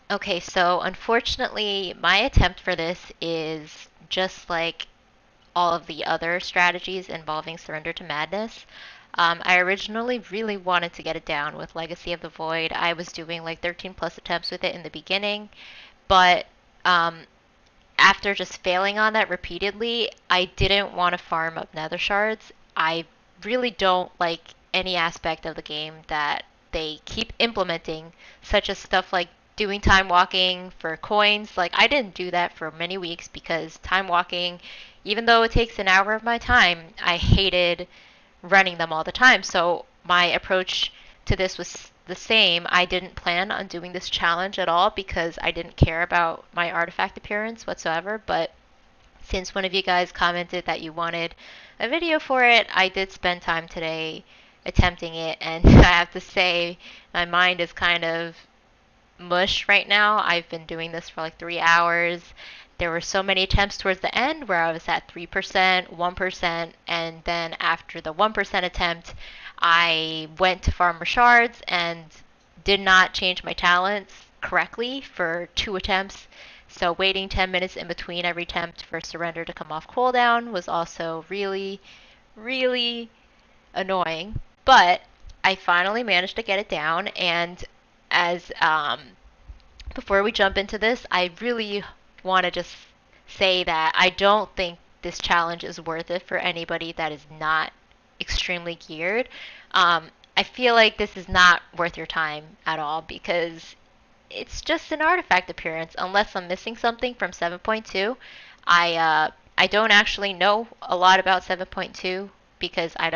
Okay, so unfortunately, my attempt for this is just like all of the other strategies involving Surrender to Madness. I originally really wanted to get it down with Legacy of the Void. I was doing like 13 plus attempts with it in the beginning, but um, after just failing on that repeatedly, I didn't want to farm up nether shards. I really don't like any aspect of the game that they keep implementing, such as stuff like doing time walking for coins. Like, I didn't do that for many weeks because time walking, even though it takes an hour of my time, I hated running them all the time. So my approach to this was the same. I didn't plan on doing this challenge at all because I didn't care about my artifact appearance whatsoever. But since one of you guys commented that you wanted a video for it, I did spend time today attempting it, and I have to say, my mind is kind of mush right now. I've been doing this for like 3 hours. There were so many attempts towards the end where I was at 3%, 1%, and then after the 1% attempt, I went to Farmer Shards and did not change my talents correctly for 2 attempts. So waiting 10 minutes in between every attempt for surrender to come off cooldown was also really, really annoying. But I finally managed to get it down, and as before we jump into this, I really want to just say that I don't think this challenge is worth it for anybody that is not extremely geared. I feel like this is not worth your time at all because it's just an artifact appearance unless I'm missing something from 7.2. I don't actually know a lot about 7.2 because I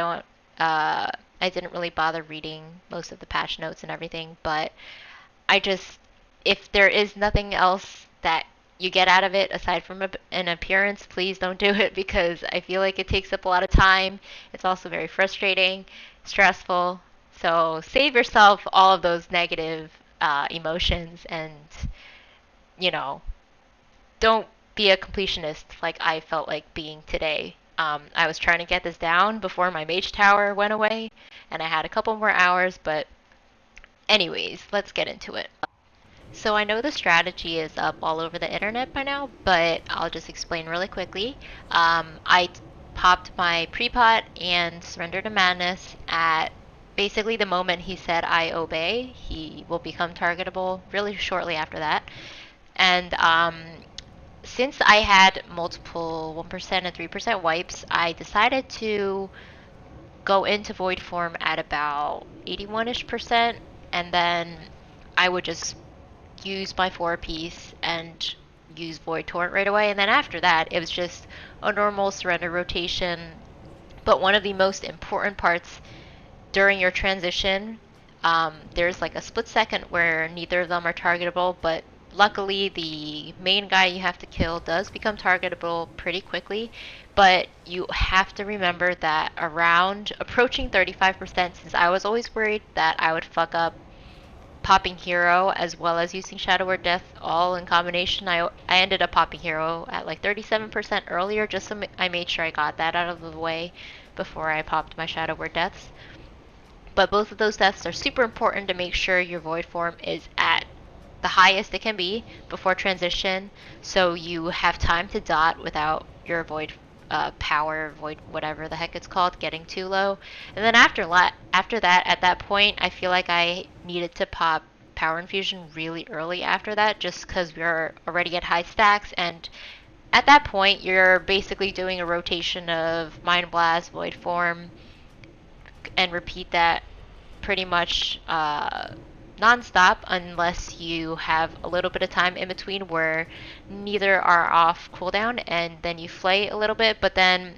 didn't really bother reading most of the patch notes and everything, but I just, if there is nothing else that you get out of it aside from an appearance, please don't do it because I feel like it takes up a lot of time. It's also very frustrating, stressful. So save yourself all of those negative emotions and, you know, don't be a completionist like I felt like being today. I was trying to get this down before my mage tower went away, and I had a couple more hours, but anyways, let's get into it. So I know the strategy is up all over the internet by now, but I'll just explain really quickly. I popped my pre-pot and surrender to madness at basically the moment he said I obey. He will become targetable really shortly after that. And since I had multiple 1% and 3% wipes, I decided to go into void form at about 81ish percent, and then I would just use my 4 piece and use Void Torrent right away. And then after that, it was just a normal surrender rotation. But one of the most important parts during your transition, there's like a split second where neither of them are targetable, but luckily the main guy you have to kill does become targetable pretty quickly. But you have to remember that around approaching 35%, since I was always worried that I would fuck up popping hero as well as using Shadow Word Death all in combination. I ended up popping hero at like 37% earlier just so I made sure I got that out of the way before I popped my Shadow Word Deaths. But both of those deaths are super important to make sure your void form is at the highest it can be before transition, so you have time to dot without your void power, void whatever the heck it's called, getting too low. And then after that, at that point, I feel like I needed to pop power infusion really early after that, just because we are already at high stacks, and at that point, you're basically doing a rotation of Mind Blast, Void Form, and repeat that pretty much nonstop unless you have a little bit of time in between where neither are off cooldown and then you flay a little bit, but then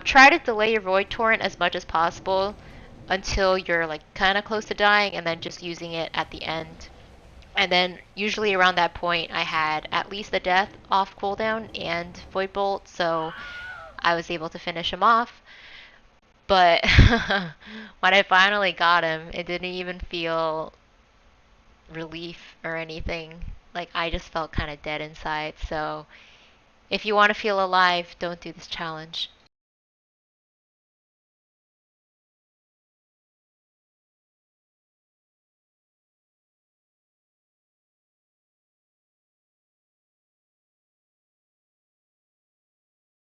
try to delay your void torrent as much as possible until you're like kind of close to dying and then just using it at the end. And then usually around that point I had at least a death off cooldown and void bolt, so I was able to finish him off. But when I finally got him, it didn't even feel relief or anything. Like, I just felt kind of dead inside. So if you want to feel alive, don't do this challenge.